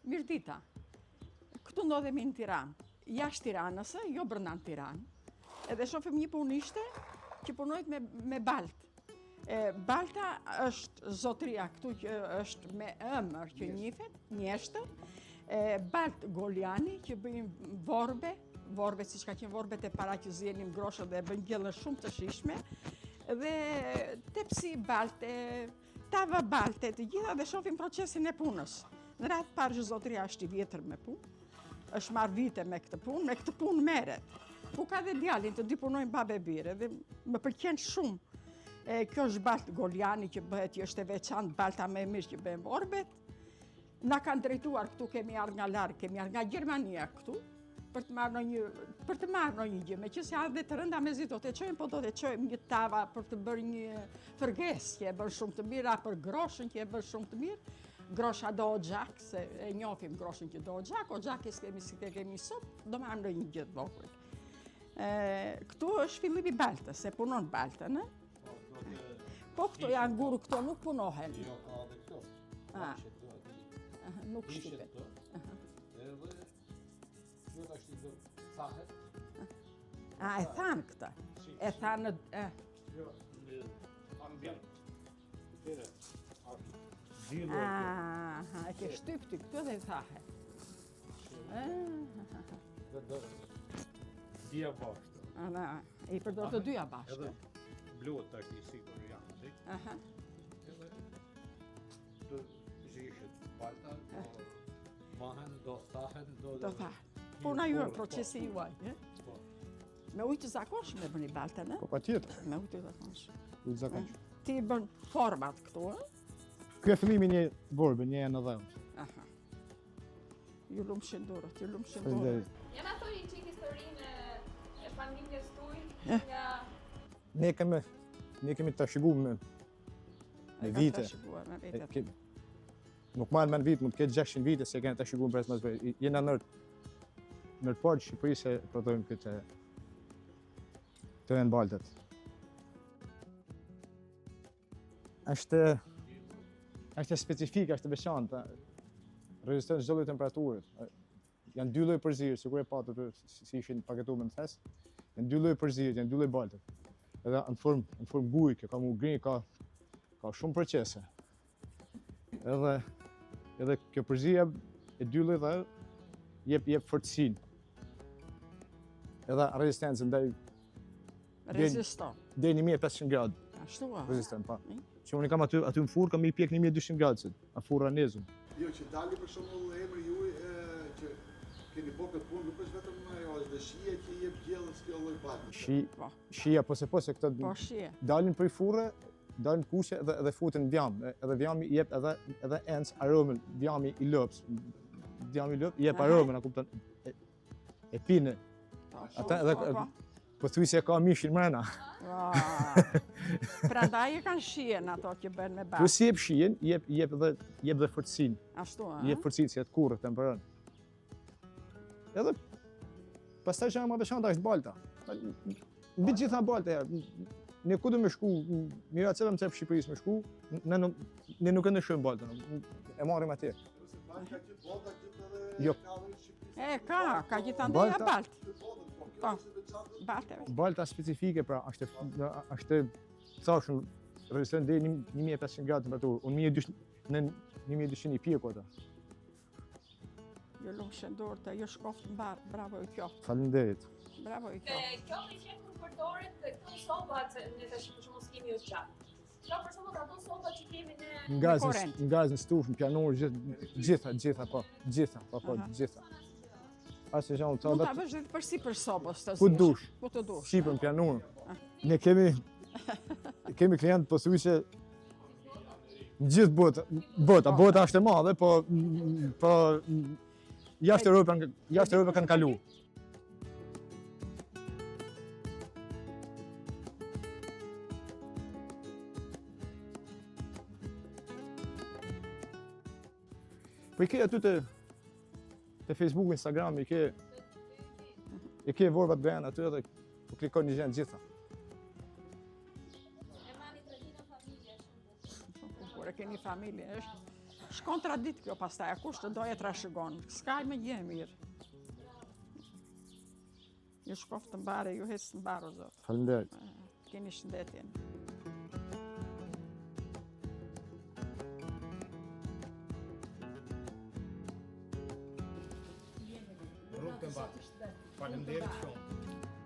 Mirdita. Këtu ndodhemi në Tiranë. Jashtë Tiranës, jo brenda në Tiranë. Edhe shohim një punishte që punojt me baltë. Balta është zotëria këtu që është me ëmër që njifet, njeshtër. Baltë Goljani që bëjmë vorbe si ka qenë vorbet e para që zjenim groshët dhe bëjmë gjellën shumë të shishme. Dhe tepsi balte, tava balte, të gjitha dhe shohim procesin e punës. Në ratë parë që zotëria është i vjetër me punë, është marrë vite me këtë punë merret. Ku ka dhe djalin, të dy punojnë babë e birë, dhe më pëlqen shumë. Kjo është baltë Goljani që bëhet, që është e veçantë, balta më e mirë që bëjmë vorbet. Na kanë drejtuar këtu, kemi ardhur nga larg, kemi ardhur nga Gjermania këtu, për të marrë një gjë. Meqense janë dhe të rënda mezi do të çojmë, po do të çojmë një tava për të bërë një fërgesë që e bën shumë të mirë, për groshën që e bën shumë të mirë. Grosha do Oxhak, se e njohim groshën që do Oxhak, Oxhakis kemi sot, do marrim një gjë të vogël. Këtu është fillimi baltës, se punon baltën, po këto janë guru, këto nuk punohen. Jo, ka dhe këto. Nuk shqipen. Edhe, kjo është i do thahet. E thanë këta. E thanë... Jo, në ambient. Tere, e ke shtyp ty, këtu dhe thahet. Dhe do dhja bashkë. I përdor të dyja bashkë. Edhe blot është i sigur janë, si? Edhe do zhishët balta, do mahen, do thahen, do thahen. Puna juaj, procesi juaj. Me ujë të zakonshëm e bëni baltën, Po patjetër. Me ujë të zakonshëm. Ujë të zakonshëm. Ti bën format këtu, Ky e fillimi një vorbe, një në dhëmë. Ju lumë shëndurët, ju lumë shëndurët. Jena thoi një qik historinë e familjes tuj, nga... Ne kemi të shiguar me vite. Nuk marrë me në vite, mund të ketë 600 vite se kene të shiguar për esmas vërë. Jena nërë parë Shqipëri se prodhojmë këtë të në baltët. Është specifika, është veçantë. Reziston çdo lloj temperature. Janë dy lloj përzierë, sikur e patë si ishin paketuar në thes. Janë dy lloj përzierë, janë dy lloj baltë. Edhe në formë gujke, ka mugrin, ka shumë procese. Edhe kjo përzierje e dy lloj dhe jep fortësinë. Edhe rezistencën ndaj reziston. Deri 1500 gradë. Ashtu reziston, pa. Që unë kam aty në furrë, kam i pjek 1200 gradë, a furra nezun. Jo, që dali për shembull emri juaj që keni bërë këtë punë, nuk është vetëm ajo, është dhe shija që i jep gjellës kjo lloj baltë. Shija, po se këto dalin prej furre, dalin kuqe dhe futen në vjam. Edhe vjami i jep edhe ends aromën, vjami i lopës. Vjami i lopë i jep aromën, a kupton? E pinë. Ata edhe po thuaj se ka mishin mrena. Prandaj e kanë shijen ato që bën me baltë. Plus si jep shijen, jep dhe fortësinë. Ashtu, jep fortësinë si atë kurrë temperon. Edhe pastaj që më veçantë është balta. Mbi gjitha balta, ne ku do me shku, mira çelëm në Shqipërisë me shku, ne nuk e ndeshojmë baltën. E marrim atje. Balta që bota gjithë edhe Shqipërisë. Ka gjithandaj baltë. Balta specifike, pra, është thashun, rezistent deri 1500 gradë temperaturë. Unë 1200 i pjeku ata. Jo lumë shëndurët, jo shkoftë mbarë, bravo i kjo. Faleminderit. Bravo i kjo. Kjo me qenë kur përdoret këto sopat, në të shqipë shumë s'kemi u qatë. Ka për shumë ato sopat që kemi në korrent. Në gaz, në stufë, në pianur, gjitha. Asë mund ta bësh edhe përsi për sobës të ku dush. Po të dush. Shqipën, pianur. Ne kemi klientë po thuaj se në gjithë bota është e madhe, po jashtë Europë kanë kalu. Po i ke aty te Facebook, Instagram, i ke vorbat brenda aty edhe po klikon një gjë gjitha. E mani tradina familje shumë. Kur e keni familje, është Shkon tradit kjo pastaj, kush të doje trashëgon. S'ka më gjë e mirë. Ju shkoft të mbare, ju hec të mbaro, zot. Faleminderit. Keni shëndetjen. Rrugë të mbarë. Faleminderit shumë.